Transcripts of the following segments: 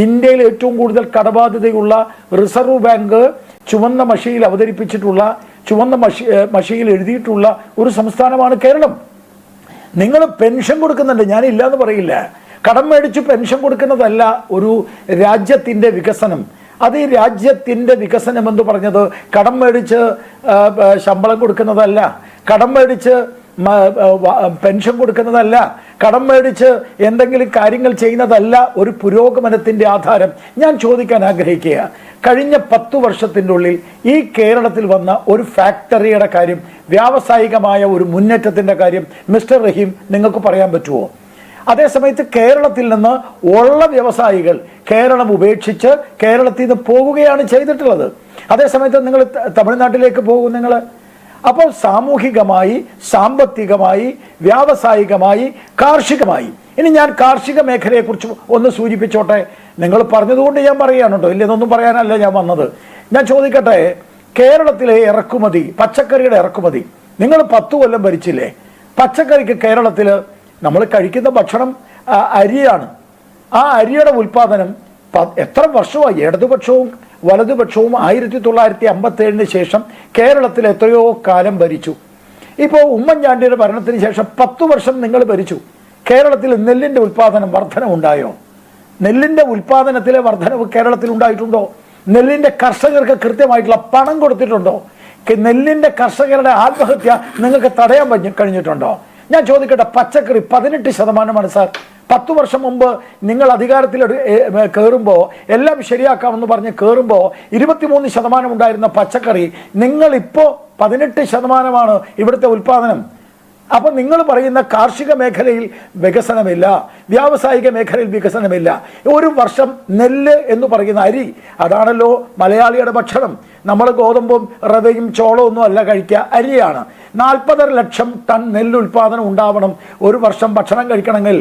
ഇന്ത്യയിൽ ഏറ്റവും കൂടുതൽ കടബാധ്യതയുള്ള റിസർവ് ബാങ്ക് ചുവന്ന മഷിയിൽ അവതരിപ്പിച്ചിട്ടുള്ള ചുവന്ന മഷിയിൽ എഴുതിയിട്ടുള്ള ഒരു സംസ്ഥാനമാണ് കേരളം. നിങ്ങൾ പെൻഷൻ കൊടുക്കുന്നുണ്ട്, ഞാനില്ല എന്ന് പറയില്ല. കടം മേടിച്ച് പെൻഷൻ കൊടുക്കുന്നതല്ല ഒരു രാജ്യത്തിൻ്റെ വികസനം. അത് ഈ രാജ്യത്തിൻ്റെ വികസനം എന്ന് പറഞ്ഞത് കടം മേടിച്ച് ശമ്പളം കൊടുക്കുന്നതല്ല, കടം മേടിച്ച് പെൻഷൻ കൊടുക്കുന്നതല്ല, കടം മേടിച്ച് എന്തെങ്കിലും കാര്യങ്ങൾ ചെയ്യുന്നതല്ല ഒരു പുരോഗമനത്തിൻ്റെ ആധാരം. ഞാൻ ചോദിക്കാൻ ആഗ്രഹിക്കുക, കഴിഞ്ഞ 10 വർഷത്തിൻ്റെ ഉള്ളിൽ ഈ കേരളത്തിൽ വന്ന ഒരു ഫാക്ടറിയുടെ കാര്യം, വ്യാവസായികമായ ഒരു മുന്നേറ്റത്തിൻ്റെ കാര്യം മിസ്റ്റർ റഹീം നിങ്ങൾക്ക് പറയാൻ പറ്റുമോ? അതേസമയത്ത് കേരളത്തിൽ നിന്ന് ഉള്ള വ്യവസായികൾ കേരളം ഉപേക്ഷിച്ച് കേരളത്തിൽ നിന്ന് പോകുകയാണ് ചെയ്തിട്ടുള്ളത്. അതേസമയത്ത് നിങ്ങൾ തമിഴ്നാട്ടിലേക്ക് പോകും നിങ്ങൾ. അപ്പോൾ സാമൂഹികമായി, സാമ്പത്തികമായി, വ്യാവസായികമായി, കാർഷികമായി, ഇനി ഞാൻ കാർഷിക മേഖലയെക്കുറിച്ച് ഒന്ന് സൂചിപ്പിച്ചോട്ടെ. നിങ്ങൾ പറഞ്ഞതുകൊണ്ട് ഞാൻ പറയുകയാണ് കേട്ടോ, ഇല്ലെന്നൊന്നും പറയാനല്ല ഞാൻ വന്നത്. ഞാൻ ചോദിക്കട്ടെ, കേരളത്തിലെ ഇറക്കുമതി, പച്ചക്കറിയുടെ ഇറക്കുമതി, നിങ്ങൾ 10 കൊല്ലം ഭരിച്ചില്ലേ? പച്ചക്കറിക്ക് കേരളത്തിൽ നമ്മൾ കഴിക്കുന്ന ഭക്ഷണം അരിയാണ്. ആ അരിയുടെ ഉൽപ്പാദനം എത്ര വർഷമായി? ഇടതുപക്ഷവും വലതുപക്ഷവും 1957 ശേഷം കേരളത്തിൽ എത്രയോ കാലം ഭരിച്ചു. ഇപ്പോൾ ഉമ്മൻചാണ്ടിയുടെ ഭരണത്തിന് ശേഷം 10 വർഷം നിങ്ങൾ ഭരിച്ചു. കേരളത്തിൽ നെല്ലിൻ്റെ ഉൽപ്പാദനം വർധനവുണ്ടായോ? നെല്ലിൻ്റെ ഉൽപ്പാദനത്തിലെ വർധനവ് കേരളത്തിൽ ഉണ്ടായിട്ടുണ്ടോ? നെല്ലിൻ്റെ കർഷകർക്ക് കൃത്യമായിട്ടുള്ള പണം കൊടുത്തിട്ടുണ്ടോ? നെല്ലിൻ്റെ കർഷകരുടെ ആത്മഹത്യ നിങ്ങൾക്ക് തടയാൻ കഴിഞ്ഞിട്ടുണ്ടോ? ഞാൻ ചോദിക്കട്ടെ, പച്ചക്കറി 18% സാർ. 10 വർഷം മുമ്പ് നിങ്ങൾ അധികാരത്തിൽ കയറുമ്പോൾ എല്ലാം ശരിയാക്കാമെന്ന് പറഞ്ഞ് കയറുമ്പോൾ 23% ഉണ്ടായിരുന്ന പച്ചക്കറി നിങ്ങളിപ്പോൾ 18% ഇവിടുത്തെ ഉൽപ്പാദനം. അപ്പം നിങ്ങൾ പറയുന്ന കാർഷിക മേഖലയിൽ വികസനമില്ല, വ്യാവസായിക മേഖലയിൽ വികസനമില്ല. ഒരു വർഷം നെല്ല് എന്ന് പറയുന്ന അരി, അതാണല്ലോ മലയാളിയുടെ ഭക്ഷണം. നമ്മൾ ഗോതമ്പും റവയും ചോളവും ഒന്നും അല്ല കഴിക്കുക, അരിയാണ്. 40 ലക്ഷം ടൺ നെല്ല് ഉൽപ്പാദനം ഉണ്ടാവണം ഒരു വർഷം ഭക്ഷണം കഴിക്കണമെങ്കിൽ.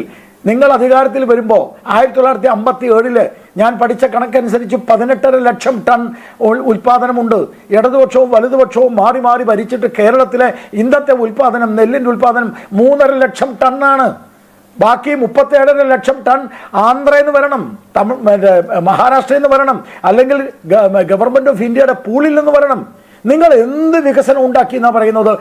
നിങ്ങൾ അധികാരത്തിൽ വരുമ്പോൾ 1957 ഞാൻ പഠിച്ച കണക്കനുസരിച്ച് 18.5 ലക്ഷം ടൺ ഉൽപ്പാദനമുണ്ട്. ഇടതുപക്ഷവും വലതുപക്ഷവും മാറി മാറി ഭരിച്ചിട്ട് കേരളത്തിലെ ഇന്നത്തെ ഉൽപ്പാദനം, നെല്ലിൻ്റെ ഉൽപ്പാദനം 3.5 ലക്ഷം ടണ്ണാണ്. ബാക്കി 37.5 ലക്ഷം ടൺ ആന്ധ്രയിൽ നിന്ന് വരണം, മഹാരാഷ്ട്രയിൽ നിന്ന് വരണം, അല്ലെങ്കിൽ ഗവൺമെൻറ് ഓഫ് ഇന്ത്യയുടെ പൂളിൽ നിന്ന് വരണം. നിങ്ങൾ എന്ത് വികസനം ഉണ്ടാക്കി എന്നാണ് പറയുന്നത്?